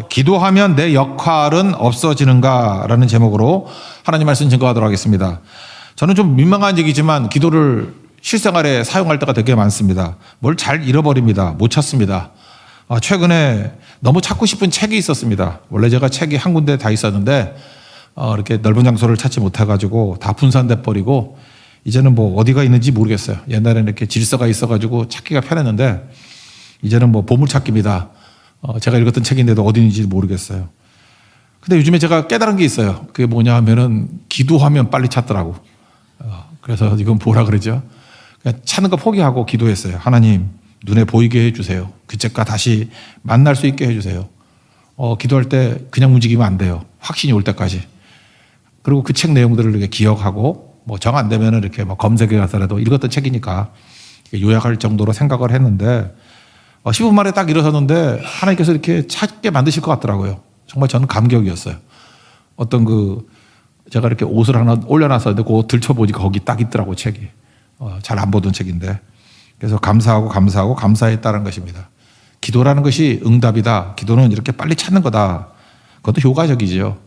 기도하면 내 역할은 없어지는가라는 제목으로 하나님 말씀 증거하도록 하겠습니다. 저는 좀 민망한 얘기지만 기도를 실생활에 사용할 때가 되게 많습니다. 뭘 잘 잃어버립니다. 못 찾습니다. 최근에 너무 찾고 싶은 책이 있었습니다. 원래 제가 책이 한 군데 다 있었는데 이렇게 넓은 장소를 찾지 못해가지고 다 분산돼 버리고 이제는 뭐 어디가 있는지 모르겠어요. 옛날에는 이렇게 질서가 있어가지고 찾기가 편했는데 이제는 뭐 보물찾기입니다. 제가 읽었던 책인데도 어디 있는지 모르겠어요. 근데 요즘에 제가 깨달은 게 있어요. 그게 뭐냐 하면은 기도하면 빨리 찾더라고. 그래서 이건 뭐라 그러죠? 그냥 찾는 거 포기하고 기도했어요. 하나님 눈에 보이게 해주세요. 그 책과 다시 만날 수 있게 해주세요. 기도할 때 그냥 움직이면 안 돼요. 확신이 올 때까지. 그리고 그 책 내용들을 이렇게 기억하고 뭐 정 안 되면은 이렇게 뭐 검색해 가서라도 읽었던 책이니까 요약할 정도로 생각을 했는데 15분 만에 딱 일어섰는데 하나님께서 이렇게 찾게 만드실 것 같더라고요. 정말 저는 감격이었어요. 어떤 제가 이렇게 옷을 하나 올려놨었는데 그 옷 들춰보니까 거기 딱 있더라고, 책이. 잘 안 보던 책인데. 그래서 감사했다는 것입니다. 기도라는 것이 응답이다. 기도는 이렇게 빨리 찾는 거다. 그것도 효과적이죠.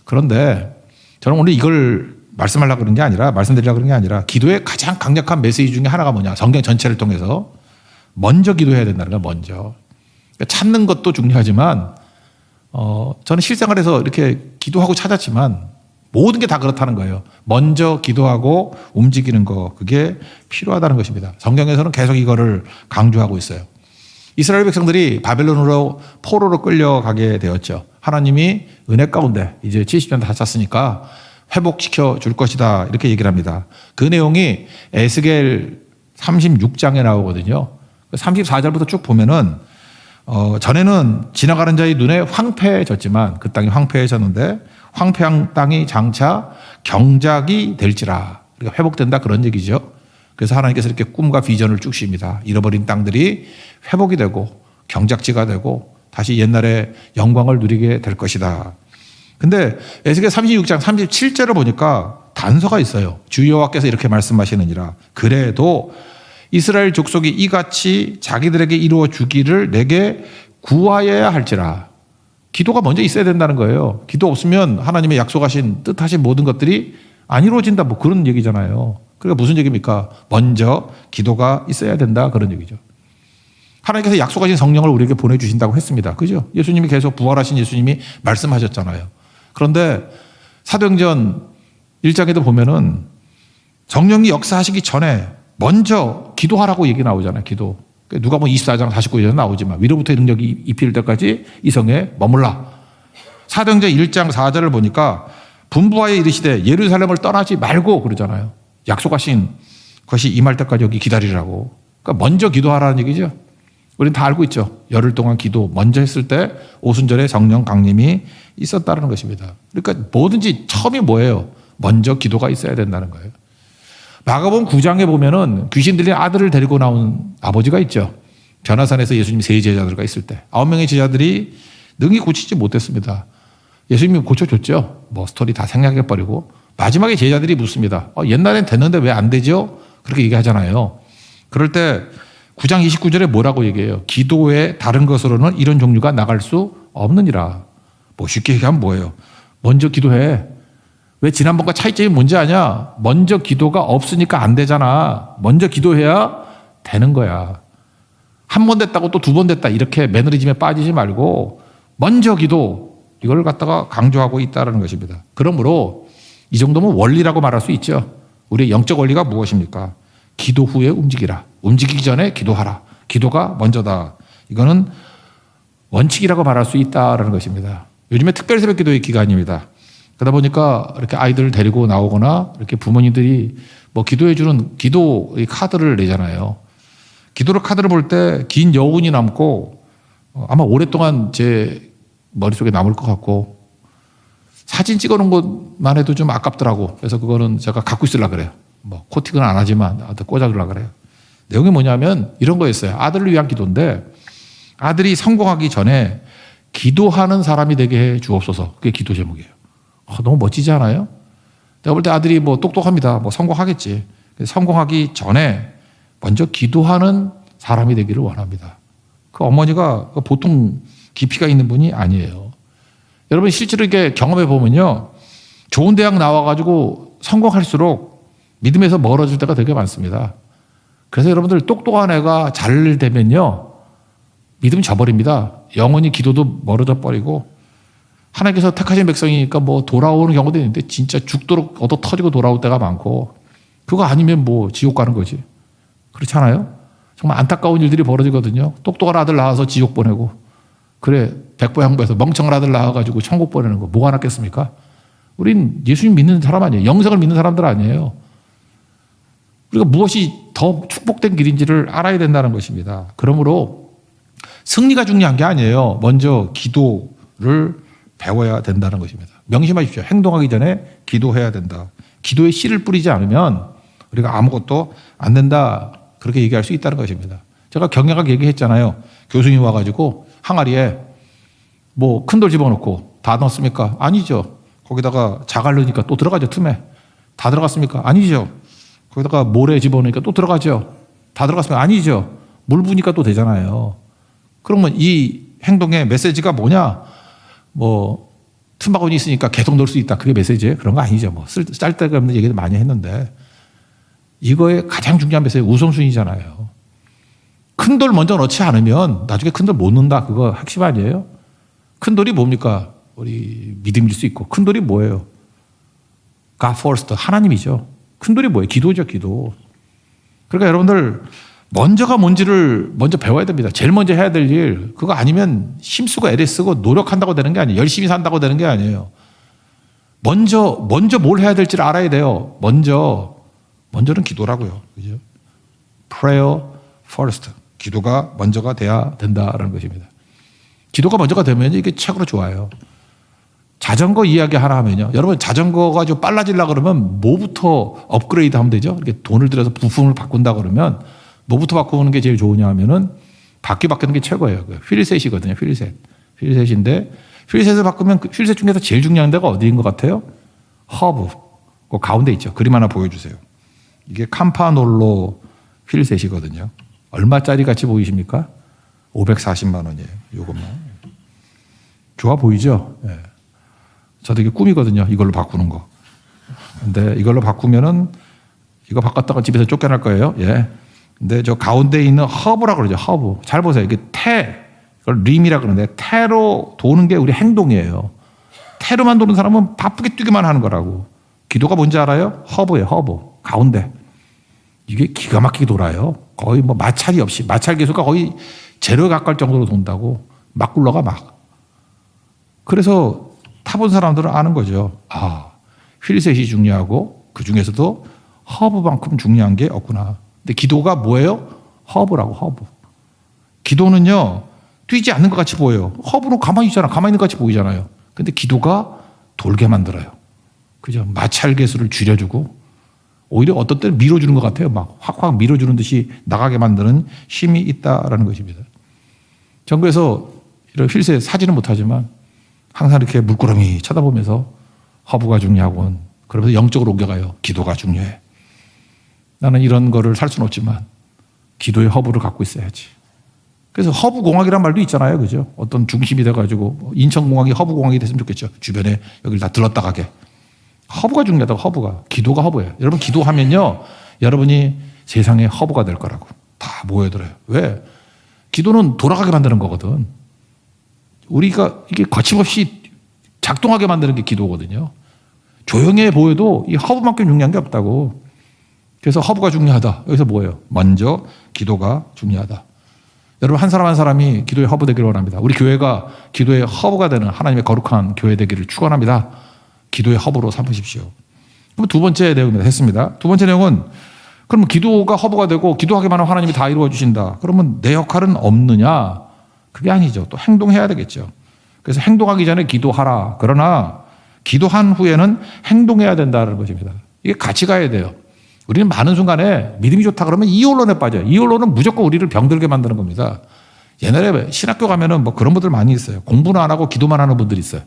그런데 저는 오늘 이걸 말씀드리려고 그런 게 아니라 기도의 가장 강력한 메시지 중에 하나가 뭐냐. 성경 전체를 통해서 먼저 기도해야 된다는 거예요. 먼저. 그러니까 찾는 것도 중요하지만 저는 실생활에서 이렇게 기도하고 찾았지만 모든 게 다 그렇다는 거예요. 먼저 기도하고 움직이는 거, 그게 필요하다는 것입니다. 성경에서는 계속 이거를 강조하고 있어요. 이스라엘 백성들이 바벨론으로 포로로 끌려가게 되었죠. 하나님이 은혜 가운데 이제 70년 다 찼으니까 회복시켜 줄 것이다, 이렇게 얘기를 합니다. 그 내용이 에스겔 36장에 나오거든요. 34절부터 쭉 보면은 전에는 지나가는 자의 눈에 황폐해졌지만 그 땅이 황폐해졌는데 황폐한 땅이 장차 경작이 될지라. 그러니까 회복된다, 그런 얘기죠. 그래서 하나님께서 이렇게 꿈과 비전을 쭉 씁니다. 잃어버린 땅들이 회복이 되고 경작지가 되고 다시 옛날의 영광을 누리게 될 것이다. 근데 에스겔 36장 37절을 보니까 단서가 있어요. 주 여호와께서 이렇게 말씀하시느니라. 그래도 이스라엘 족속이 이같이 자기들에게 이루어 주기를 내게 구하여야 할지라. 기도가 먼저 있어야 된다는 거예요. 기도 없으면 하나님의 약속하신 뜻하신 모든 것들이 안 이루어진다, 뭐 그런 얘기잖아요. 그러니까 무슨 얘기입니까? 먼저 기도가 있어야 된다, 그런 얘기죠. 하나님께서 약속하신 성령을 우리에게 보내주신다고 했습니다. 그죠? 예수님이 계속 부활하신 예수님이 말씀하셨잖아요. 그런데 사도행전 1장에도 보면은 성령이 역사하시기 전에 먼저 기도하라고 얘기 나오잖아요. 기도. 누가 뭐 24장 49절에 나오지만 위로부터 능력이 입힐 때까지 이 성에 머물라. 사도행전 1장 4절을 보니까 분부하여 이르시되 예루살렘을 떠나지 말고 그러잖아요. 약속하신 것이 임할 때까지 여기 기다리라고. 그러니까 먼저 기도하라는 얘기죠. 우리는 다 알고 있죠. 열흘 동안 기도 먼저 했을 때 오순절에 성령 강림이 있었다는 것입니다. 그러니까 뭐든지 처음이 뭐예요? 먼저 기도가 있어야 된다는 거예요. 마가복음 9장에 보면은 귀신 들린 아들을 데리고 나온 아버지가 있죠. 변화산에서 예수님 세 제자들과 있을 때 9명의 제자들이 능히 고치지 못했습니다. 예수님이 고쳐줬죠. 뭐 스토리 다 생략해버리고 마지막에 제자들이 묻습니다. 옛날엔 됐는데 왜 안 되죠? 그렇게 얘기하잖아요. 그럴 때 9장 29절에 뭐라고 얘기해요? 기도의 다른 것으로는 이런 종류가 나갈 수 없느니라. 뭐 쉽게 얘기하면 뭐예요? 먼저 기도해. 왜 지난번과 차이점이 뭔지 아냐? 먼저 기도가 없으니까 안 되잖아. 먼저 기도해야 되는 거야. 한 번 됐다고 또 두 번 됐다, 이렇게 매너리즘에 빠지지 말고 먼저 기도, 이걸 갖다가 강조하고 있다는 것입니다. 그러므로 이 정도면 원리라고 말할 수 있죠. 우리의 영적 원리가 무엇입니까? 기도 후에 움직이라. 움직이기 전에 기도하라. 기도가 먼저다. 이거는 원칙이라고 말할 수 있다는 것입니다. 요즘에 특별 새벽 기도의 기간입니다. 그러다 보니까 이렇게 아이들을 데리고 나오거나 이렇게 부모님들이 뭐 기도해주는 기도 카드를 내잖아요. 기도로 카드를 볼 때 긴 여운이 남고 아마 오랫동안 제 머릿속에 남을 것 같고 사진 찍어놓은 것만 해도 좀 아깝더라고. 그래서 그거는 제가 갖고 있으려고 그래요. 뭐 코팅은 안 하지만 꽂아두려고 그래요. 내용이 뭐냐면 이런 거였어요. 아들을 위한 기도인데 아들이 성공하기 전에 기도하는 사람이 되게 해 주옵소서. 그게 기도 제목이에요. 너무 멋지지 않아요? 내가 볼 때 아들이 뭐 똑똑합니다. 뭐 성공하겠지. 성공하기 전에 먼저 기도하는 사람이 되기를 원합니다. 그 어머니가 보통 깊이가 있는 분이 아니에요. 여러분 실제로 이렇게 경험해 보면요. 좋은 대학 나와가지고 성공할수록 믿음에서 멀어질 때가 되게 많습니다. 그래서 여러분들 똑똑한 애가 잘 되면요. 믿음이 져버립니다. 영원히 기도도 멀어져 버리고 하나님께서 택하신 백성이니까 뭐 돌아오는 경우도 있는데 진짜 죽도록 얻어 터지고 돌아올 때가 많고 그거 아니면 뭐 지옥 가는 거지. 그렇지 않아요? 정말 안타까운 일들이 벌어지거든요. 똑똑한 아들 낳아서 지옥 보내고 그래 백보양보에서 멍청한 아들 낳아가지고 천국 보내는 거 뭐가 낫겠습니까? 우린 예수님 믿는 사람 아니에요. 영생을 믿는 사람들 아니에요. 우리가 무엇이 더 축복된 길인지를 알아야 된다는 것입니다. 그러므로 승리가 중요한 게 아니에요. 먼저 기도를 배워야 된다는 것입니다. 명심하십시오. 행동하기 전에 기도해야 된다. 기도에 씨를 뿌리지 않으면 우리가 아무것도 안 된다. 그렇게 얘기할 수 있다는 것입니다. 제가 경영학 얘기했잖아요. 교수님 와가지고 항아리에 뭐 큰 돌 집어넣고 다 넣습니까? 아니죠. 거기다가 자갈 넣으니까 또 들어가죠. 틈에. 다 들어갔습니까? 아니죠. 거기다가 모래 집어넣으니까 또 들어가죠. 다 들어갔습니까? 아니죠. 물 부니까 또 되잖아요. 그러면 이 행동의 메시지가 뭐냐? 뭐 틈바구니 있으니까 계속 넣을 수 있다. 그게 메시지예요? 그런 거 아니죠. 뭐 쓸데가 없는 얘기도 많이 했는데 이거의 가장 중요한 메시지 우선순위잖아요. 큰 돌 먼저 넣지 않으면 나중에 큰 돌 못 넣는다. 그거 핵심 아니에요? 큰 돌이 뭡니까? 우리 믿음일 수 있고 큰 돌이 뭐예요? God first. 하나님이죠. 큰 돌이 뭐예요? 기도죠. 기도. 그러니까 여러분들 먼저가 뭔지를 먼저 배워야 됩니다. 제일 먼저 해야 될 일. 그거 아니면 힘쓰고 애를 쓰고 노력한다고 되는 게 아니에요. 열심히 산다고 되는 게 아니에요. 먼저 뭘 해야 될지를 알아야 돼요. 먼저는 기도라고요. 그죠? Prayer first. 기도가 먼저가 돼야 된다라는 것입니다. 기도가 먼저가 되면 이게 최고로 좋아요. 자전거 이야기 하나 하면요. 여러분 자전거가 좀 빨라지려고 그러면 뭐부터 업그레이드 하면 되죠? 이렇게 돈을 들여서 부품을 바꾼다 그러면 뭐부터 바꾸는 게 제일 좋으냐 하면은 바퀴 바꾸는 게 최고예요. 휠셋이거든요. 휠셋인데 휠셋을 바꾸면 그 휠셋 중에서 제일 중요한 데가 어디인 것 같아요? 허브. 그 가운데 있죠. 그림 하나 보여주세요. 이게 캄파놀로 휠셋이거든요. 얼마짜리 같이 보이십니까? 540만 원이에요. 이것만. 좋아 보이죠? 예. 저도 이게 꿈이거든요. 이걸로 바꾸는 거. 근데 이걸로 바꾸면은 이거 바꿨다가 집에서 쫓겨날 거예요. 예. 근데 저 가운데 있는 허브라고 그러죠. 허브. 잘 보세요. 이게 이걸 림이라 그러는데 태로 도는 게 우리 행동이에요. 태로만 도는 사람은 바쁘게 뛰기만 하는 거라고. 기도가 뭔지 알아요? 허브예요. 허브. 가운데. 이게 기가 막히게 돌아요. 거의 뭐 마찰이 없이. 마찰 계수가 거의 제로에 가까울 정도로 돈다고. 막 굴러가 막. 그래서 타본 사람들은 아는 거죠. 아, 휠셋이 중요하고 그 중에서도 허브만큼 중요한 게 없구나. 근데 기도가 뭐예요? 허브라고, 허브. 기도는요, 뛰지 않는 것 같이 보여요. 허브는 가만히 있잖아. 가만히 있는 것 같이 보이잖아요. 근데 기도가 돌게 만들어요. 그죠? 마찰 개수를 줄여주고, 오히려 어떤 때는 밀어주는 것 같아요. 막 확확 밀어주는 듯이 나가게 만드는 힘이 있다라는 것입니다. 전 그래서 이런 휠셋 사지는 못하지만 항상 이렇게 물끄러미 쳐다보면서 허브가 중요하군. 그러면서 영적으로 옮겨가요. 기도가 중요해. 나는 이런 거를 살 수는 없지만 기도의 허브를 갖고 있어야지. 그래서 허브공학이란 말도 있잖아요. 그죠? 어떤 중심이 돼가지고 인천공항이 허브공항이 됐으면 좋겠죠. 주변에 여기를 다 들렀다 가게. 허브가 중요하다고. 허브가. 기도가 허브예요. 여러분 기도하면요. 여러분이 세상의 허브가 될 거라고. 다 모여들어요. 왜? 기도는 돌아가게 만드는 거거든. 우리가 이게 거침없이 작동하게 만드는 게 기도거든요. 조용해 보여도 이 허브만큼 중요한 게 없다고. 그래서 허브가 중요하다. 여기서 뭐예요? 먼저 기도가 중요하다. 여러분 한 사람 한 사람이 기도의 허브 되기를 원합니다. 우리 교회가 기도의 허브가 되는 하나님의 거룩한 교회 되기를 축원합니다. 기도의 허브로 삼으십시오. 그럼 두 번째 내용입니다. 했습니다. 두 번째 내용은 그러면 기도가 허브가 되고 기도하기만 하면 하나님이 다 이루어 주신다. 그러면 내 역할은 없느냐? 그게 아니죠. 또 행동해야 되겠죠. 그래서 행동하기 전에 기도하라. 그러나 기도한 후에는 행동해야 된다는 것입니다. 이게 같이 가야 돼요. 우리는 많은 순간에 믿음이 좋다 그러면 이혼론에 빠져요. 이혼론은 무조건 우리를 병들게 만드는 겁니다. 옛날에 신학교 가면은 뭐 그런 분들 많이 있어요. 공부는 안 하고 기도만 하는 분들이 있어요.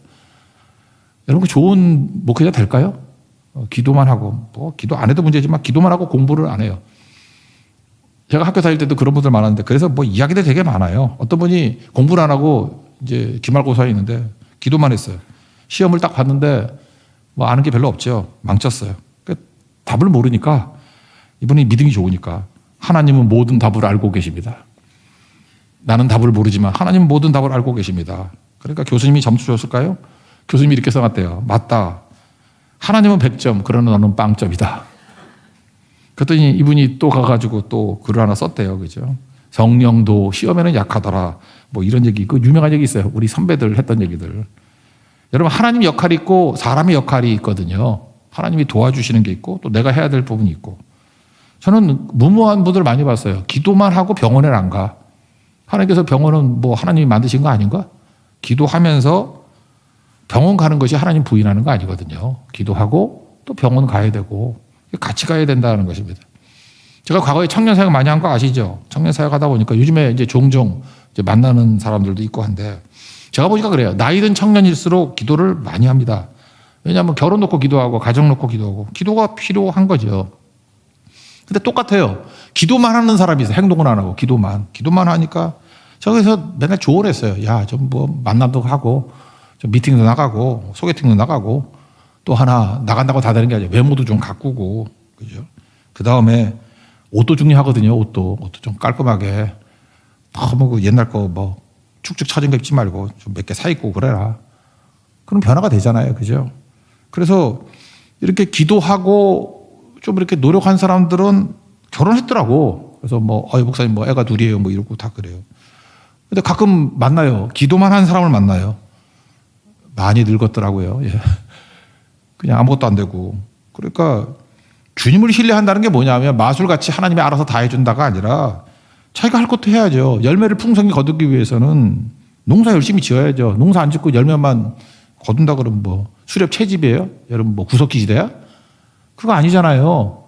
여러분 그 좋은 목회자 될까요? 기도만 하고 뭐 기도 안 해도 문제지만 기도만 하고 공부를 안 해요. 제가 학교 다닐 때도 그런 분들 많았는데 그래서 뭐 이야기들 되게 많아요. 어떤 분이 공부를 안 하고 이제 기말고사에 있는데 기도만 했어요. 시험을 딱 봤는데 뭐 아는 게 별로 없죠. 망쳤어요. 그러니까 답을 모르니까 이분이 믿음이 좋으니까 하나님은 모든 답을 알고 계십니다. 나는 답을 모르지만 하나님은 모든 답을 알고 계십니다. 그러니까 교수님이 점수 줬을까요? 교수님이 이렇게 써놨대요. 맞다. 하나님은 100점, 그러나 너는 빵점이다. 그랬더니 이분이 또 가가지고 또 글을 하나 썼대요. 그죠? 성령도 시험에는 약하더라. 뭐 이런 얘기, 그 유명한 얘기 있어요. 우리 선배들 했던 얘기들. 여러분, 하나님 역할이 있고 사람의 역할이 있거든요. 하나님이 도와주시는 게 있고 또 내가 해야 될 부분이 있고. 저는 무모한 분들 많이 봤어요. 기도만 하고 병원에 안 가. 하나님께서 병원은 뭐 하나님이 만드신 거 아닌가? 기도하면서 병원 가는 것이 하나님 부인하는 거 아니거든요. 기도하고 또 병원 가야 되고 같이 가야 된다는 것입니다. 제가 과거에 청년 사역 많이 한 거 아시죠? 청년 사역 하다 보니까 요즘에 이제 종종 이제 만나는 사람들도 있고 한데 제가 보니까 그래요. 나이든 청년일수록 기도를 많이 합니다. 왜냐하면 결혼 놓고 기도하고 가정 놓고 기도하고 기도가 필요한 거죠. 근데 똑같아요. 기도만 하는 사람이 있어요. 행동은 안 하고 기도만 하니까 저기서 맨날 조언을 했어요. 야, 좀 뭐 만남도 하고 좀 미팅도 나가고 소개팅도 나가고 또 하나 나간다고 다 되는 게 아니라 외모도 좀 가꾸고 그죠? 그 다음에 옷도 중요하거든요. 옷도 좀 깔끔하게 너무 그 옛날 거 뭐 축축 처진 거 입지 말고 좀 몇 개 사 입고 그래라. 그럼 변화가 되잖아요. 그죠? 그래서 이렇게 기도하고 좀 이렇게 노력한 사람들은 결혼했더라고. 그래서 뭐, 목사님 뭐 애가 둘이에요. 뭐 이러고 다 그래요. 근데 가끔 만나요. 기도만 한 사람을 만나요. 많이 늙었더라고요. 예. 그냥 아무것도 안 되고. 그러니까 주님을 신뢰한다는 게 뭐냐면 마술같이 하나님이 알아서 다 해준다가 아니라 자기가 할 것도 해야죠. 열매를 풍성히 거두기 위해서는 농사 열심히 지어야죠. 농사 안 짓고 열매만 거둔다 그러면 뭐 수렵 채집이에요? 여러분 뭐 구석기 시대야? 그거 아니잖아요.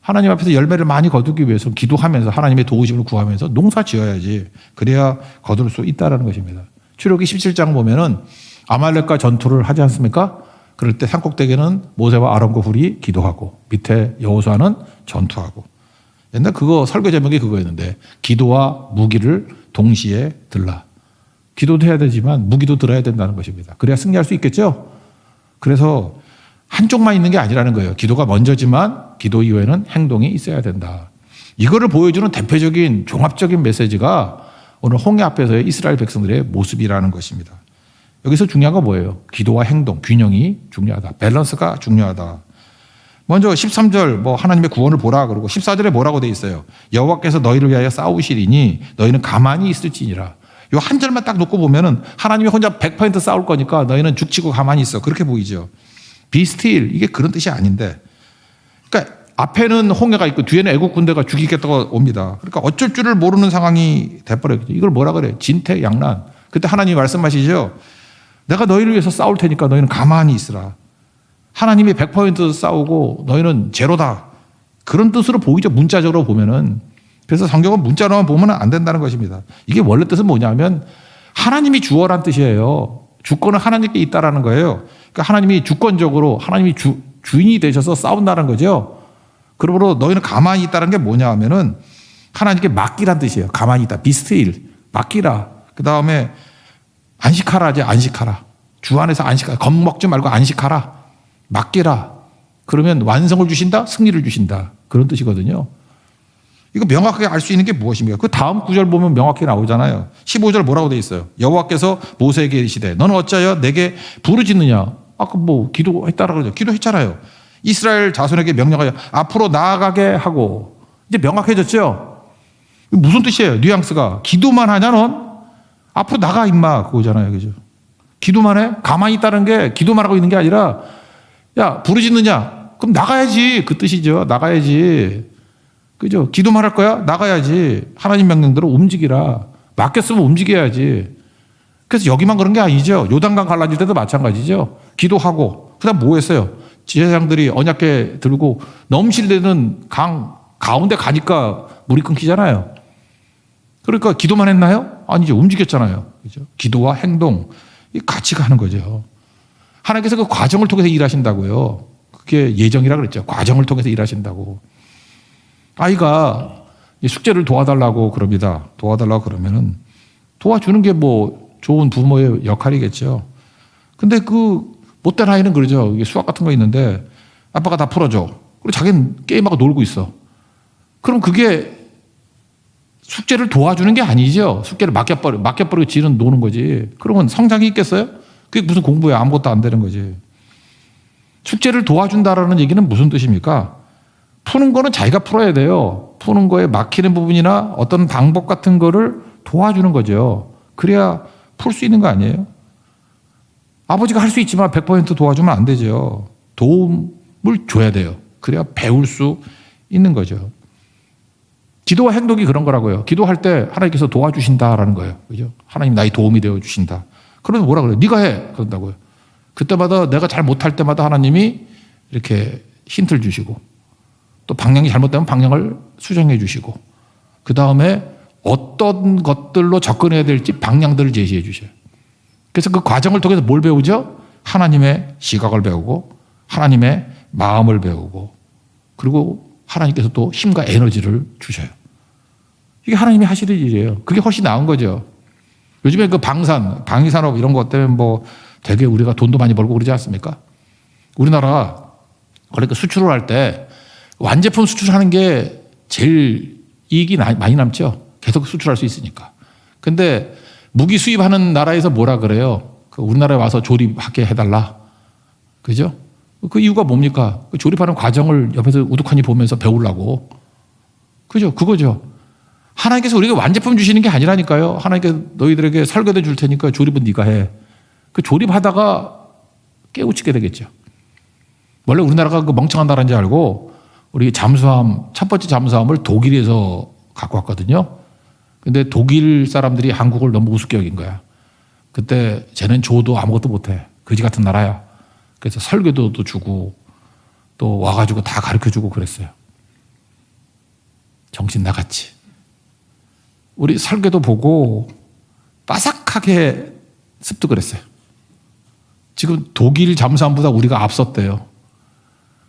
하나님 앞에서 열매를 많이 거두기 위해서 기도하면서 하나님의 도우심을 구하면서 농사 지어야지. 그래야 거둘 수 있다는 것입니다. 출애굽기 17장 보면은 아말렉과 전투를 하지 않습니까? 그럴 때 산꼭대기는 모세와 아론과 훌이 기도하고 밑에 여호수아는 전투하고. 옛날 그거 설교 제목이 그거였는데 기도와 무기를 동시에 들라. 기도도 해야 되지만 무기도 들어야 된다는 것입니다. 그래야 승리할 수 있겠죠? 그래서 한쪽만 있는 게 아니라는 거예요. 기도가 먼저지만 기도 이후에는 행동이 있어야 된다. 이거를 보여주는 대표적인 종합적인 메시지가 오늘 홍해 앞에서의 이스라엘 백성들의 모습이라는 것입니다. 여기서 중요한 건 뭐예요? 기도와 행동, 균형이 중요하다. 밸런스가 중요하다. 먼저 13절 뭐 하나님의 구원을 보라 그러고 14절에 뭐라고 돼 있어요? 여호와께서 너희를 위하여 싸우시리니 너희는 가만히 있을지니라. 요 한 절만 딱 놓고 보면은 하나님이 혼자 100% 싸울 거니까 너희는 죽치고 가만히 있어. 그렇게 보이죠. Be still. 이게 그런 뜻이 아닌데. 그러니까 앞에는 홍해가 있고 뒤에는 애국 군대가 죽이겠다고 옵니다. 그러니까 어쩔 줄을 모르는 상황이 돼버렸죠. 이걸 뭐라 그래? 진퇴양난. 그때 하나님이 말씀하시죠. 내가 너희를 위해서 싸울 테니까 너희는 가만히 있으라. 하나님이 100% 싸우고 너희는 제로다. 그런 뜻으로 보이죠. 문자적으로 보면은. 그래서 성경은 문자로만 보면 안 된다는 것입니다. 이게 원래 뜻은 뭐냐면 하나님이 주어란 뜻이에요. 주권은 하나님께 있다라는 거예요. 그러니까 하나님이 주권적으로 하나님이 주인이 되셔서 싸운다는 거죠. 그러므로 너희는 가만히 있다는 게 뭐냐 하면은 하나님께 맡기란 뜻이에요. 가만히 있다. Be still. 맡기라. 그 다음에 안식하라 하지. 안식하라. 주 안에서 안식하라. 겁먹지 말고 안식하라. 맡기라. 그러면 완성을 주신다. 승리를 주신다. 그런 뜻이거든요. 이거 명확하게 알 수 있는 게 무엇입니까? 그 다음 구절 보면 명확히 나오잖아요. 15절 뭐라고 돼 있어요? 여호와께서 모세에게 이르시되 너는 어찌하여 내게 부르짖느냐? 아까 뭐 기도했다라 그러죠. 기도했잖아요. 이스라엘 자손에게 명령하여 앞으로 나아가게 하고 이제 명확해졌죠? 무슨 뜻이에요? 뉘앙스가. 기도만 하냐 넌? 앞으로 나가 임마 그거잖아요. 그죠? 기도만 해? 가만히 있다는 게 기도만 하고 있는 게 아니라 야 부르짖느냐? 그럼 나가야지 그 뜻이죠. 나가야지. 그죠? 기도만 할 거야? 나가야지. 하나님 명령대로 움직이라. 맡겼으면 움직여야지. 그래서 여기만 그런 게 아니죠. 요단강 갈라질 때도 마찬가지죠. 기도하고 그다음 뭐 했어요? 제사장들이 언약궤 들고 넘실대는 강 가운데 가니까 물이 끊기잖아요. 그러니까 기도만 했나요? 아니죠. 움직였잖아요. 그죠? 기도와 행동 같이 가는 거죠. 하나님께서 그 과정을 통해서 일하신다고요. 그게 예정이라 그랬죠. 과정을 통해서 일하신다고. 아이가 숙제를 도와달라고 그럽니다. 도와달라고 그러면은 도와주는 게 뭐 좋은 부모의 역할이겠죠. 근데 그 못된 아이는 그러죠. 이게 수학 같은 거 있는데 아빠가 다 풀어줘. 그리고 자기는 게임하고 놀고 있어. 그럼 그게 숙제를 도와주는 게 아니죠. 숙제를 맡겨버리고 지는 노는 거지. 그러면 성장이 있겠어요? 그게 무슨 공부야. 아무것도 안 되는 거지. 숙제를 도와준다라는 얘기는 무슨 뜻입니까? 푸는 거는 자기가 풀어야 돼요. 푸는 거에 막히는 부분이나 어떤 방법 같은 거를 도와주는 거죠. 그래야 풀 수 있는 거 아니에요? 아버지가 할 수 있지만 100% 도와주면 안 되죠. 도움을 줘야 돼요. 그래야 배울 수 있는 거죠. 기도와 행동이 그런 거라고요. 기도할 때 하나님께서 도와주신다라는 거예요. 그죠? 하나님 나의 도움이 되어 주신다. 그러면 뭐라 그래요? 네가 해. 그런다고요. 그때마다 내가 잘 못할 때마다 하나님이 이렇게 힌트를 주시고 또 방향이 잘못되면 방향을 수정해 주시고 그 다음에 어떤 것들로 접근해야 될지 방향들을 제시해 주셔요. 그래서 그 과정을 통해서 뭘 배우죠? 하나님의 시각을 배우고 하나님의 마음을 배우고 그리고 하나님께서 또 힘과 에너지를 주셔요. 이게 하나님이 하시는 일이에요. 그게 훨씬 나은 거죠. 요즘에 그 방위산업 이런 것 때문에 뭐 되게 우리가 돈도 많이 벌고 그러지 않습니까? 우리나라 원래 그 수출을 할 때 완제품 수출하는 게 제일 이익이 많이 남죠. 계속 수출할 수 있으니까. 근데 무기 수입하는 나라에서 뭐라 그래요? 그 우리나라에 와서 조립하게 해달라. 그죠? 그 이유가 뭡니까? 그 조립하는 과정을 옆에서 우두커니 보면서 배우려고. 그죠? 그거죠. 하나님께서 우리에게 완제품 주시는 게 아니라니까요. 하나님께서 너희들에게 설계도 줄 테니까 조립은 네가 해. 그 조립하다가 깨우치게 되겠죠. 원래 우리나라가 그 멍청한 나라인지 알고 우리 잠수함, 첫 번째 잠수함을 독일에서 갖고 왔거든요. 근데 독일 사람들이 한국을 너무 우습게 여긴 거야. 그때 쟤는 줘도 아무것도 못해. 거지 같은 나라야. 그래서 설계도도 주고 또 와가지고 다 가르쳐주고 그랬어요. 정신 나갔지. 우리 설계도 보고 빠삭하게 습득을 했어요. 지금 독일 잠수함보다 우리가 앞섰대요.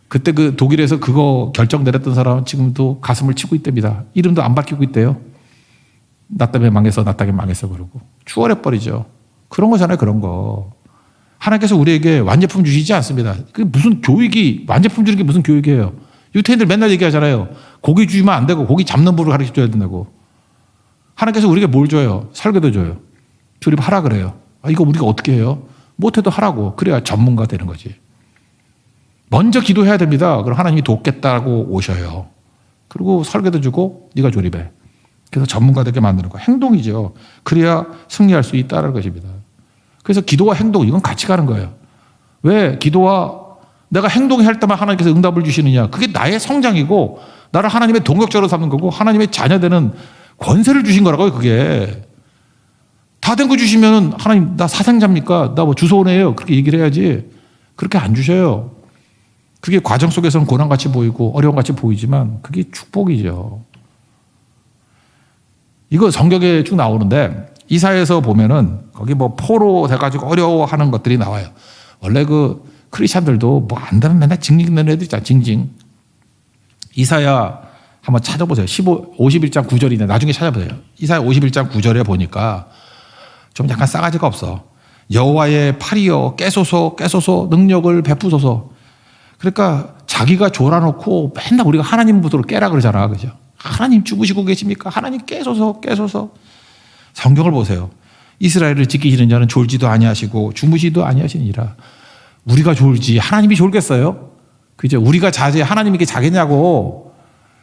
그때 그 독일에서 그거 결정 내렸던 사람은 지금도 가슴을 치고 있답니다. 이름도 안 바뀌고 있대요. 나 때문에 망해서 나 때문에 망했어 그러고. 추월해버리죠. 그런 거잖아요. 그런 거. 하나님께서 우리에게 완제품 주시지 않습니다. 그게 무슨 교육이 완제품 주는 게 무슨 교육이에요. 유태인들 맨날 얘기하잖아요. 고기 주면 안 되고 고기 잡는 법을 가르쳐줘야 된다고. 하나님께서 우리에게 뭘 줘요? 설계도 줘요. 조립하라 그래요. 아, 이거 우리가 어떻게 해요? 못해도 하라고. 그래야 전문가 되는 거지. 먼저 기도해야 됩니다. 그럼 하나님이 돕겠다고 오셔요. 그리고 설계도 주고 네가 조립해. 그래서 전문가 되게 만드는 거. 행동이죠. 그래야 승리할 수 있다는 것입니다. 그래서 기도와 행동 이건 같이 가는 거예요. 왜 기도와 내가 행동할 때만 하나님께서 응답을 주시느냐. 그게 나의 성장이고 나를 하나님의 동역자로 삼는 거고 하나님의 자녀 되는 권세를 주신 거라고요. 그게. 다 된 거 주시면 하나님 나 사상자입니까? 나 뭐 주소원이에요. 그렇게 얘기를 해야지. 그렇게 안 주셔요. 그게 과정 속에서는 고난같이 보이고 어려움같이 보이지만 그게 축복이죠. 이거 성경에 쭉 나오는데 이사야에서 보면은 거기 뭐 포로 돼가지고 어려워하는 것들이 나와요. 원래 그 크리스찬들도 뭐 안 되면 맨날 징징 내는 애들 있잖아. 징징. 이사야 한번 찾아보세요. 51장 9절인데 나중에 찾아보세요. 이사야 51장 9절에 보니까 좀 약간 싸가지가 없어. 여호와의 팔이여 깨소서 깨소서 능력을 베푸소서. 그러니까 자기가 졸아놓고 맨날 우리가 하나님 부도로 깨라 그러잖아. 그죠? 하나님 주무시고 계십니까? 하나님 깨소서 깨소서. 성경을 보세요. 이스라엘을 지키시는 자는 졸지도 아니하시고 주무시도 아니하시니라. 우리가 졸지 하나님이 졸겠어요? 그죠? 우리가 자지 하나님에게 자겠냐고.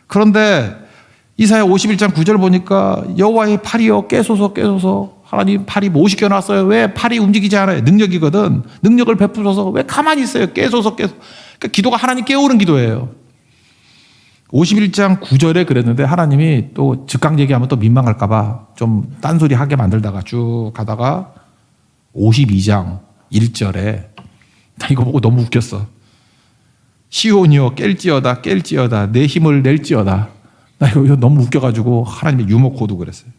그런데 이사야 51장 9절 보니까 여호와의 팔이여 깨소서 깨소서. 하나님 팔이 못 시켜놨어요. 왜? 팔이 움직이지 않아요. 능력이거든. 능력을 베푸셔서 왜 가만히 있어요. 깨소서 깨소서. 그러니까 기도가 하나님 깨우는 기도예요. 51장 9절에 그랬는데 하나님이 또 즉각 얘기하면 또 민망할까 봐 좀 딴소리 하게 만들다가 쭉 가다가 52장 1절에 나 이거 보고 너무 웃겼어. 시온이여 깰지어다 깰지어다 내 힘을 낼지어다. 나 이거 너무 웃겨가지고 하나님의 유머 코드 그랬어요.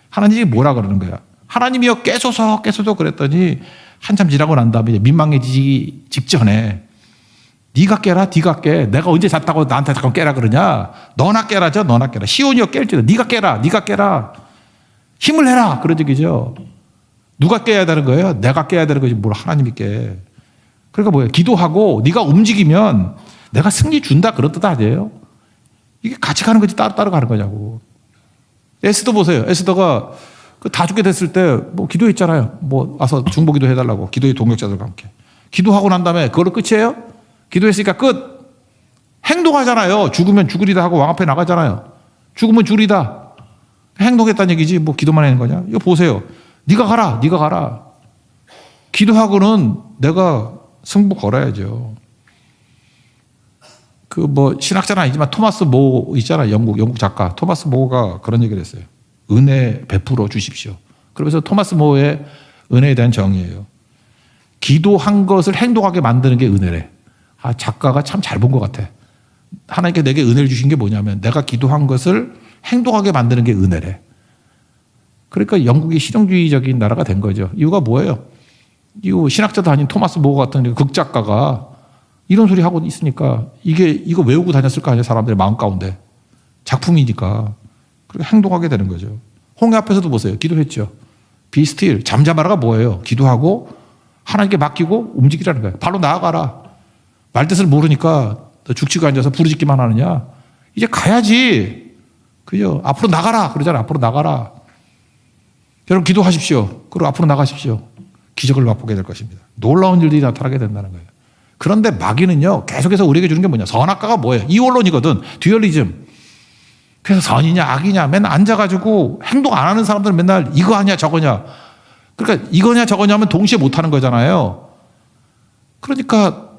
하나님이 뭐라 그러는 거야. 하나님이여 깨소서 깨소서 그랬더니 한참 지나고 난 다음에 민망해지기 직전에 네가 깨라 네가 깨. 내가 언제 잤다고 나한테 잠깐 깨라 그러냐. 너나 깨라죠. 너나 깨라. 시온이여 깰지어다. 네가 깨라 네가 깨라. 힘을 내라 그런 얘기죠. 누가 깨야 되는 거예요? 내가 깨야 되는 거지 뭘 하나님이 깨. 그러니까 뭐예요? 기도하고 네가 움직이면 내가 승리 준다 그런 뜻 아니에요? 이게 같이 가는 거지 따로 가는 거냐고. 에스더 보세요. 에스더가 다 죽게 됐을 때 뭐 기도했잖아요. 뭐 와서 중보기도 해달라고. 기도의 동역자들과 함께. 기도하고 난 다음에 그걸로 끝이에요? 기도했으니까 끝. 행동하잖아요. 죽으면 죽으리다 하고 왕 앞에 나가잖아요. 죽으면 죽으리다. 행동했다는 얘기지 뭐 기도만 하는 거냐? 이거 보세요. 네가 가라. 네가 가라. 기도하고는 내가 승부 걸어야죠. 그 뭐 신학자는 아니지만 토마스 모 있잖아요. 영국 작가 토마스 모가 그런 얘기를 했어요. 은혜 베풀어 주십시오. 그러면서 토마스 모의 은혜에 대한 정의예요. 기도한 것을 행동하게 만드는 게 은혜래. 아, 작가가 참 잘 본 것 같아. 하나님께 내게 은혜를 주신 게 뭐냐면 내가 기도한 것을 행동하게 만드는 게 은혜래. 그러니까 영국이 실용주의적인 나라가 된 거죠. 이유가 뭐예요? 이거 신학자도 아닌 토마스 모어 같은 극작가가 이런 소리 하고 있으니까 이거 외우고 다녔을 거 아니에요. 사람들의 마음 가운데. 작품이니까. 그리고 행동하게 되는 거죠. 홍해 앞에서도 보세요. 기도했죠. Be still. 잠잠하라가 뭐예요? 기도하고 하나님께 맡기고 움직이라는 거예요. 바로 나아가라. 말뜻을 모르니까 너 죽치고 앉아서 부르짖기만 하느냐? 이제 가야지. 그죠? 앞으로 나가라. 그러잖아. 앞으로 나가라. 여러분 기도하십시오. 그리고 앞으로 나가십시오. 기적을 맛보게 될 것입니다. 놀라운 일들이 나타나게 된다는 거예요. 그런데 마귀는요. 계속해서 우리에게 주는 게 뭐냐. 선악과가 뭐예요? 이원론이거든. 듀얼리즘. 그래서 선이냐 악이냐 맨날 앉아가지고 행동 안 하는 사람들은 맨날 이거 하냐 저거냐. 그러니까 이거냐 저거냐 하면 동시에 못하는 거잖아요. 그러니까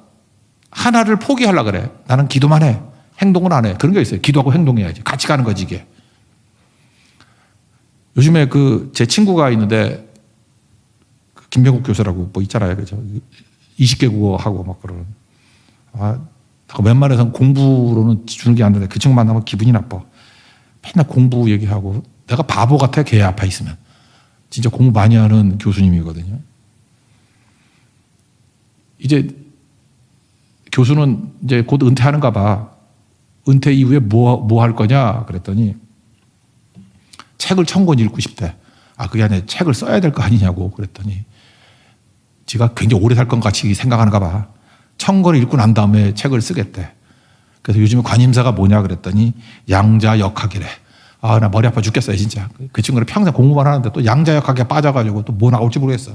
하나를 포기하려고 그래. 나는 기도만 해. 행동을 안 해. 그런 게 있어요. 기도하고 행동해야지. 같이 가는 거지 이게. 요즘에 제 친구가 있는데 김병국 교수라고 뭐 있잖아요. 그죠? 20개 국어 하고 막 그러는. 아, 웬만해서는 공부로는 주는 게 안 되는데 그 친구 만나면 기분이 나빠. 맨날 공부 얘기하고 내가 바보 같아. 걔 앞에 있으면. 진짜 공부 많이 하는 교수님이거든요. 이제 교수는 이제 곧 은퇴하는가 봐. 은퇴 이후에 뭐 할 거냐 그랬더니 책을 1000권 읽고 싶대. 아, 그게 아니라 책을 써야 될 거 아니냐고 그랬더니 지가 굉장히 오래 살 것 같이 생각하는가 봐. 1000권을 읽고 난 다음에 책을 쓰겠대. 그래서 요즘에 관심사가 뭐냐 그랬더니 양자역학이래. 아, 나 머리 아파 죽겠어요 진짜. 그 친구는 평생 공부만 하는데 또 양자역학에 빠져가지고 또 뭐 나올지 모르겠어.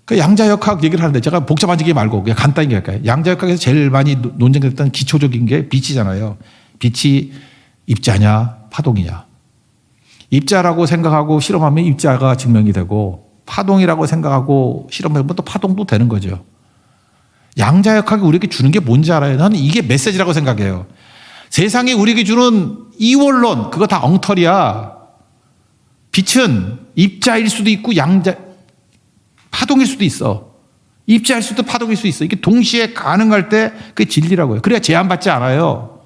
그 양자역학 얘기를 하는데 제가 복잡한 얘기 말고 그냥 간단히 얘기할까요? 양자역학에서 제일 많이 논쟁됐던 기초적인 게 빛이잖아요. 빛이 입자냐 파동이냐. 입자라고 생각하고 실험하면 입자가 증명이 되고 파동이라고 생각하고 실험하면 또 파동도 되는 거죠. 양자역학이 우리에게 주는 게 뭔지 알아요? 나는 이게 메시지라고 생각해요. 세상이 우리에게 주는 이원론 그거 다 엉터리야. 빛은 입자일 수도 있고 파동일 수도 있어. 입자일 수도 파동일 수도 있어. 이게 동시에 가능할 때 그게 진리라고요. 그래야 제한받지 않아요.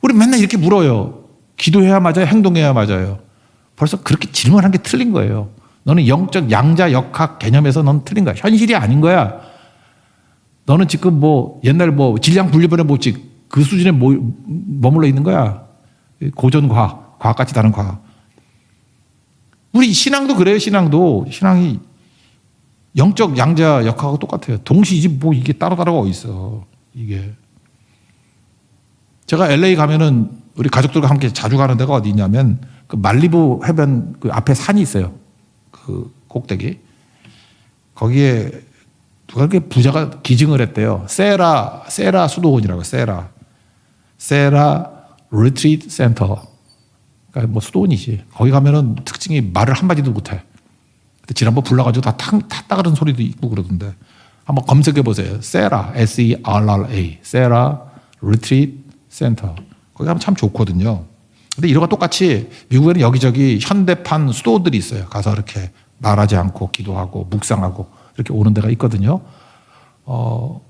우리 맨날 이렇게 물어요. 기도해야 맞아요? 행동해야 맞아요? 벌써 그렇게 질문한 게 틀린 거예요. 너는 영적 양자역학 개념에서 넌 틀린 거야. 현실이 아닌 거야. 너는 지금 뭐 옛날 뭐 질량 분리변의 법칙 그 수준에 머물러 있는 거야. 고전 과학같이 다른 과학. 우리 신앙도 그래요. 신앙이 영적 양자역학하고 똑같아요. 동시이지 뭐 이게 따로따로가 어디 있어. 이게 제가 LA 가면은 우리 가족들과 함께 자주 가는 데가 어디 있냐면 그 말리부 해변 그 앞에 산이 있어요. 그 꼭대기. 거기에 누가 그렇게 부자가 기증을 했대요. 세라 수도원이라고. 세라 리트리트 센터. 그러니까 뭐 수도원이지. 거기 가면은 특징이 말을 한마디도 못해. 근데 지난번 불러가지고 다 탔다 그런 소리도 있고 그러던데. 한번 검색해 보세요. 세라, SERRA. 세라 리트리트 센터. 거기 가면 참 좋거든요. 근데 이거와 똑같이 미국에는 여기저기 현대판 수도원들이 있어요. 가서 이렇게 말하지 않고 기도하고 묵상하고 이렇게 오는 데가 있거든요.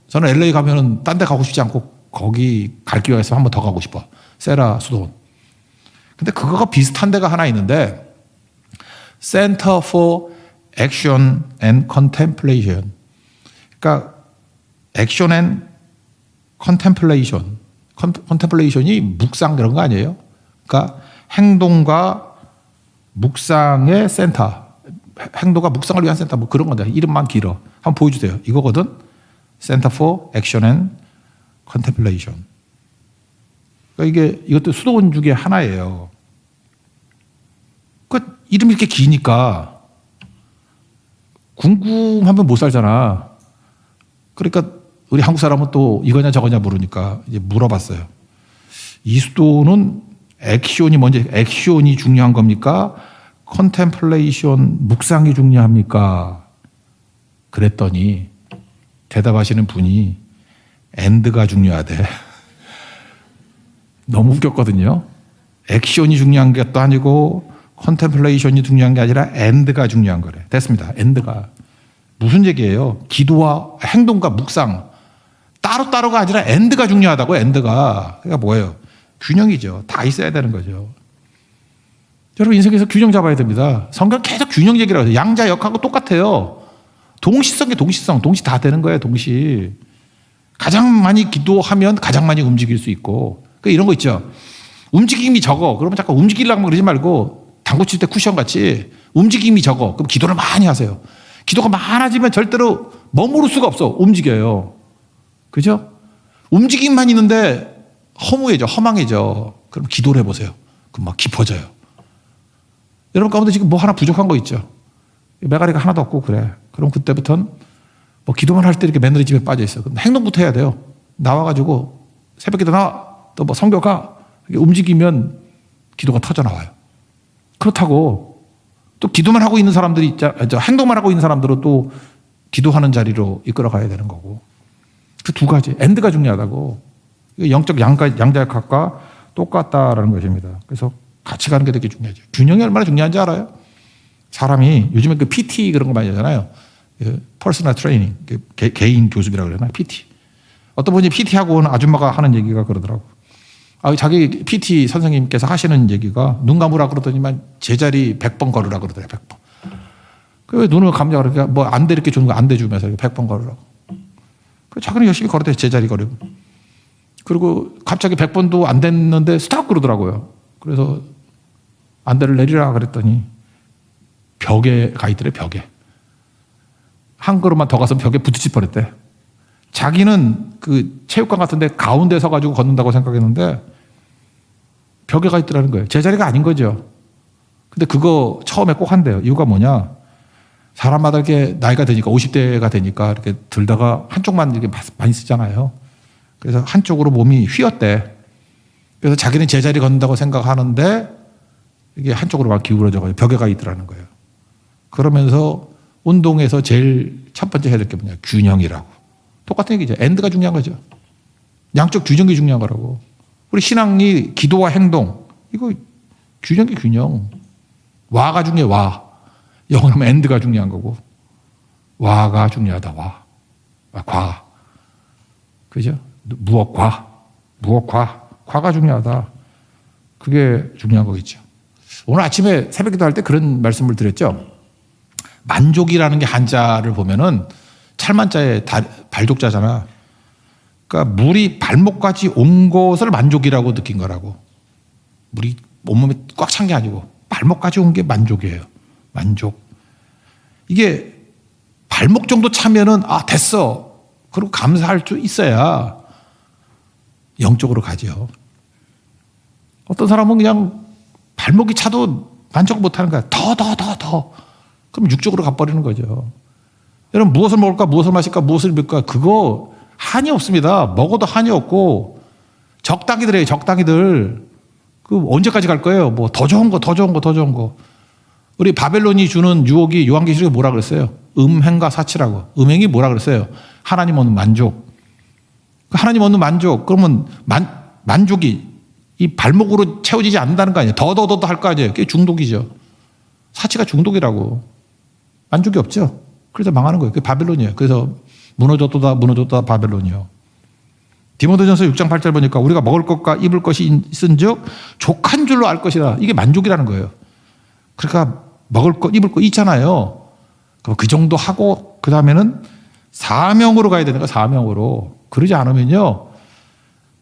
저는 LA 가면은 딴 데 가고 싶지 않고 거기 갈 기회가 있으면 한 번 더 가고 싶어. 세라 수도원. 근데 그거가 비슷한 데가 하나 있는데 Center for Action and Contemplation. 그러니까 Action and Contemplation. 컨템플레이션이 묵상 그런 거 아니에요? 그러니까 행동과 묵상의 센터. 행동과 묵상을 위한 센터 뭐 그런 건데 이름만 길어. 한번 보여주세요. 이거거든. Center for Action and Contemplation. 그러니까 이것도 수도원 중에 하나예요. 그 이름이 이렇게 기니까 궁금하면 못 살잖아. 그러니까 우리 한국 사람은 또 이거냐 저거냐 모르니까 이제 물어봤어요. 이 수도는 액션이 중요한 겁니까? 컨템플레이션 묵상이 중요합니까? 그랬더니 대답하시는 분이 엔드가 중요하대. 너무 웃겼거든요. 액션이 중요한 것도 아니고 컨템플레이션이 중요한 게 아니라 엔드가 중요한 거래. 됐습니다. 엔드가. 무슨 얘기예요? 기도와 행동과 묵상 따로따로가 아니라 엔드가 중요하다고. 엔드가. 그러니까 뭐예요? 균형이죠. 다 있어야 되는 거죠. 여러분 인생에서 균형 잡아야 됩니다. 성경 계속 균형 얘기라고 해요. 양자역하고 똑같아요. 동시성이 동시 다 되는 거예요. 동시. 가장 많이 기도하면 가장 많이 움직일 수 있고. 그러니까 이런 거 있죠. 움직임이 적어. 그러면 잠깐 움직이려고 그러지 말고 당구 칠 때 쿠션 같이 움직임이 적어. 그럼 기도를 많이 하세요. 기도가 많아지면 절대로 머무를 수가 없어. 움직여요. 그죠? 움직임만 있는데 허무해져. 허망해져. 그럼 기도를 해보세요. 그럼 막 깊어져요. 여러분 가운데 지금 뭐 하나 부족한 거 있죠? 메가리가 하나도 없고 그래. 그럼 그때부터는 뭐 기도만 할 때 이렇게 매너리즘에 빠져 있어요. 그럼 행동부터 해야 돼요. 나와가지고 새벽기도 나와. 또 뭐 성교 가. 움직이면 기도가 터져 나와요. 그렇다고 또 기도만 하고 있는 사람들이 있자, 행동만 하고 있는 사람들은 또 기도하는 자리로 이끌어 가야 되는 거고. 그 두 가지. 엔드가 중요하다고. 영적 양자역학과 똑같다라는 것입니다. 그래서 같이 가는 게 되게 중요하죠. 균형이 얼마나 중요한지 알아요? 사람이 요즘에 그 PT 그런 거 많이 하잖아요. 퍼스널 트레이닝, 개인 교습이라고 그러나 PT. 어떤 분이 PT 하고 온 아줌마가 하는 얘기가 그러더라고. 자기 PT 선생님께서 하시는 얘기가 눈 감으라 그러더니만 제자리 100번 걸으라 그러더래요. 100번. 왜 눈을 감자 그러니까 뭐 안대 이렇게 주는 거 안대 주면서 100번 걸으라고. 자기는 열심히 걸어대 제자리 걸으고. 그리고 갑자기 100번도 안 됐는데 스탑 그러더라고요. 그래서 안대를 내리라 그랬더니 벽에 가 있더래. 벽에. 한 걸음만 더 가서 벽에 부딪힐 뻔했대. 자기는 그 체육관 같은 데 가운데 서가지고 걷는다고 생각했는데 벽에 가 있더라는 거예요. 제자리가 아닌 거죠. 근데 그거 처음에 꼭 한대요. 이유가 뭐냐. 사람마다 이렇게 나이가 되니까 50대가 되니까 이렇게 들다가 한쪽만 이렇게 많이 쓰잖아요. 그래서 한쪽으로 몸이 휘었대. 그래서 자기는 제자리 걷는다고 생각하는데 이게 한쪽으로만 기울어져가지고 벽에 가 있더라는 거예요. 그러면서 운동에서 제일 첫 번째 해야 될 게 뭐냐. 균형이라고. 똑같은 얘기죠. 엔드가 중요한 거죠. 양쪽 균형이 중요한 거라고. 우리 신앙이 기도와 행동. 이거 균형이 균형. 와가 중요해. 와. 영어로 하면 엔드가 중요한 거고. 와가 중요하다. 와. 과. 그죠? 무엇과. 과가 중요하다. 그게 중요한 거겠죠. 오늘 아침에 새벽 기도할 때 그런 말씀을 드렸죠. 만족이라는 게 한자를 보면은 찰만자의 발족자잖아. 그러니까 물이 발목까지 온 것을 만족이라고 느낀 거라고. 물이 온몸에 꽉 찬 게 아니고 발목까지 온 게 만족이에요. 만족. 이게 발목 정도 차면은 됐어. 그리고 감사할 수 있어야 영적으로 가죠. 어떤 사람은 그냥 발목이 차도 만족 못하는 거야. 더. 그럼 육적으로 가버리는 거죠. 여러분 무엇을 먹을까, 무엇을 마실까, 무엇을 입을까 그거 한이 없습니다. 먹어도 한이 없고 적당히들. 그 언제까지 갈 거예요? 뭐 더 좋은 거. 우리 바벨론이 주는 유혹이 요한계시록에 뭐라 그랬어요? 음행과 사치라고. 음행이 뭐라 그랬어요? 하나님 얻는 만족. 하나님 얻는 만족. 그러면 만족이 이 발목으로 채워지지 않는다는 거 아니에요? 더 할 거 아니에요? 그게 중독이죠. 사치가 중독이라고. 만족이 없죠. 그래서 망하는 거예요. 그게 바벨론이에요. 그래서 무너졌다 바벨론이요. 디모데전서 6장 8절 보니까 우리가 먹을 것과 입을 것이 있은즉 족한 줄로 알 것이라. 이게 만족이라는 거예요. 그러니까 먹을 것, 입을 것 있잖아요. 그럼 그 정도 하고 그 다음에는 사명으로 가야 되는 거야. 사명으로. 그러지 않으면요.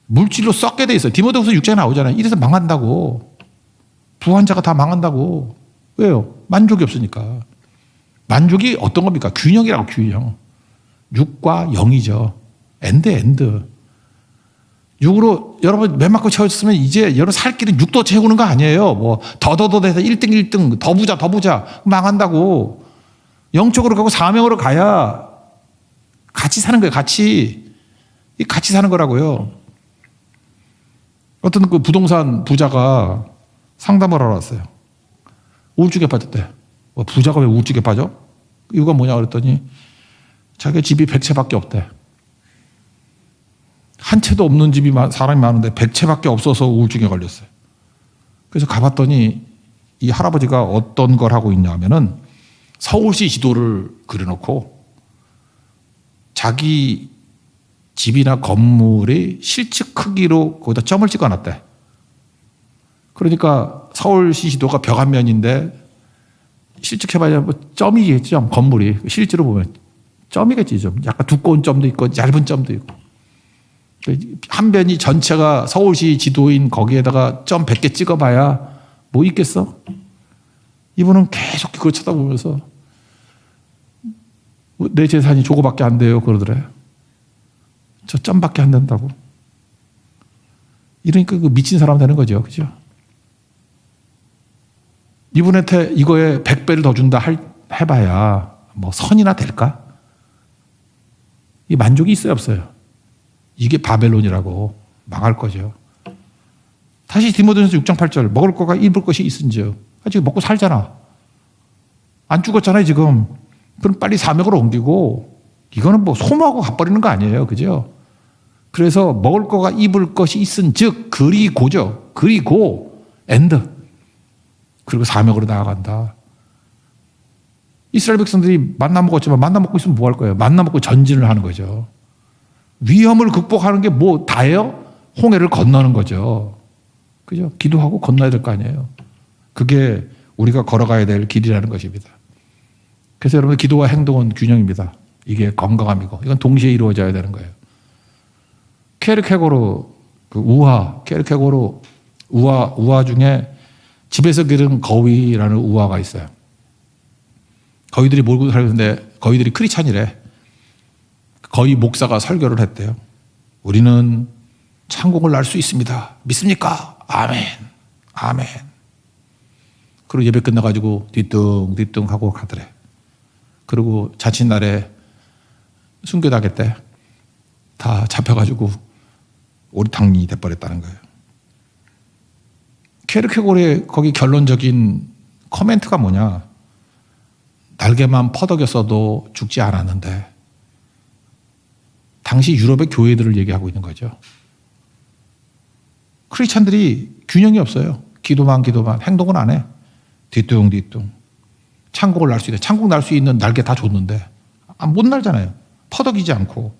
물질로 썩게 돼 있어요. 디모데후서 6장에 나오잖아요. 이래서 망한다고. 부한 자가 다 망한다고. 왜요? 만족이 없으니까. 만족이 어떤 겁니까? 균형이라고, 균형. 6과 0이죠. 엔드. 6으로 여러분 맨 맞고 채웠으면 이제 여러분 살 길은 6도 채우는 거 아니에요. 뭐 더더더해서 1등 더 부자 망한다고. 영적으로 가고 사명으로 가야 같이 사는 거예요. 같이 사는 거라고요. 어떤 그 부동산 부자가 상담을 하러 왔어요. 우울증에 빠졌대. 부자가 왜 우울증에 빠져? 이유가 뭐냐 그랬더니 자기 집이 100채밖에 없대. 한 채도 없는 집이 사람이 많은데 100채밖에 없어서 우울증에 걸렸어요. 그래서 가봤더니 이 할아버지가 어떤 걸 하고 있냐 하면은 서울시 지도를 그려놓고 자기 집이나 건물의 실측 크기로 거기다 점을 찍어놨대. 그러니까 서울시 지도가 벽 한 면인데 실측해봐야 뭐 점이겠죠. 건물이 실제로 보면 점이겠지. 좀 약간 두꺼운 점도 있고 얇은 점도 있고. 한 변이 전체가 서울시 지도인 거기에다가 점 100개 찍어봐야 뭐 있겠어? 이분은 계속 그걸 쳐다보면서 내 재산이 저거밖에 안 돼요 그러더래. 저 점밖에 안 된다고. 이러니까 그 미친 사람 되는 거죠. 그죠? 이분한테 이거에 100배를 더 준다 해봐야 뭐 선이나 될까? 이 만족이 있어요 없어요? 이게 바벨론이라고 망할 거죠. 다시 디모데전서 6장 8절 먹을 거가 입을 것이 있은즉 지금 먹고 살잖아. 안 죽었잖아요 지금. 그럼 빨리 사명으로 옮기고 이거는 뭐 소모하고 가버리는 거 아니에요. 그죠? 그래서 먹을 거가 입을 것이 있은즉 그리고죠. 그리고 엔드. 그리고 사명으로 나아간다. 이스라엘 백성들이 만나 먹었지만 만나 먹고 있으면 뭐 할 거예요? 만나 먹고 전진을 하는 거죠. 위험을 극복하는 게 뭐 다예요? 홍해를 건너는 거죠. 그죠? 기도하고 건너야 될 거 아니에요. 그게 우리가 걸어가야 될 길이라는 것입니다. 그래서 여러분 기도와 행동은 균형입니다. 이게 건강함이고 이건 동시에 이루어져야 되는 거예요. 케르케고르 케르케고르 우화 중에 집에서 기른 거위라는 우화가 있어요. 거위들이 몰고 살는데 거위들이 크리스찬이래. 거위 목사가 설교를 했대요. 우리는 창공을 날 수 있습니다. 믿습니까? 아멘. 아멘. 그리고 예배 끝나가지고 뒤뚱 하고 가더래. 그리고 자칫날에 순교당했대. 다 잡혀가지고 오리탕이 돼버렸다는 거예요. 케르케고르의 거기 결론적인 코멘트가 뭐냐. 날개만 퍼덕였어도 죽지 않았는데 당시 유럽의 교회들을 얘기하고 있는 거죠. 크리스찬들이 균형이 없어요. 기도만 행동은 안 해. 뒤뚱 창공을 날 수 있는 창공 날 수 있는 날개 다 줬는데 못 날잖아요. 퍼덕이지 않고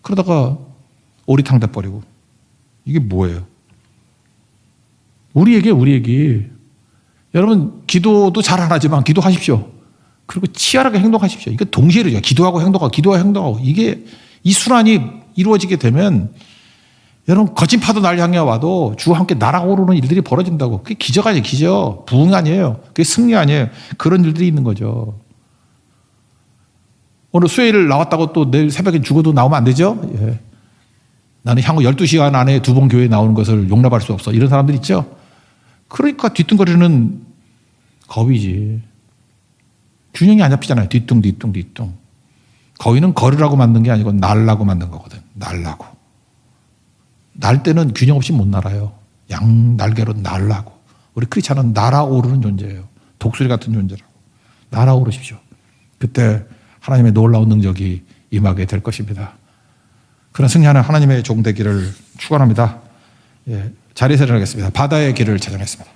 그러다가 오리탕 돼버리고 이게 뭐예요? 우리 얘기 여러분 기도도 잘 안 하지만 기도하십시오. 그리고 치열하게 행동하십시오. 이거 동시에 이루어져요. 기도하고 행동하고 이게 이 순환이 이루어지게 되면 여러분 거친 파도 날 향해 와도 주와 함께 날아오르는 일들이 벌어진다고. 그게 기적 아니에요. 기적. 부흥 아니에요. 그게 승리 아니에요. 그런 일들이 있는 거죠. 오늘 수요일 나왔다고 또 내일 새벽에 죽어도 나오면 안 되죠? 예. 나는 향후 12시간 안에 2번 교회에 나오는 것을 용납할 수 없어. 이런 사람들 있죠? 그러니까 뒤뚱거리는 거위지. 균형이 안 잡히잖아요. 뒤뚱. 거위는 걸으라고 만든 게 아니고 날라고 만든 거거든. 날라고. 날 때는 균형 없이 못 날아요. 양 날개로 날라고. 우리 크리스찬은 날아오르는 존재예요. 독수리 같은 존재라고. 날아오르십시오. 그때 하나님의 놀라운 능력이 임하게 될 것입니다. 그런 승리하는 하나님의 종 되기를 축원합니다. 예, 자리에서 일어나겠습니다. 바다의 길을 찾아냈습니다.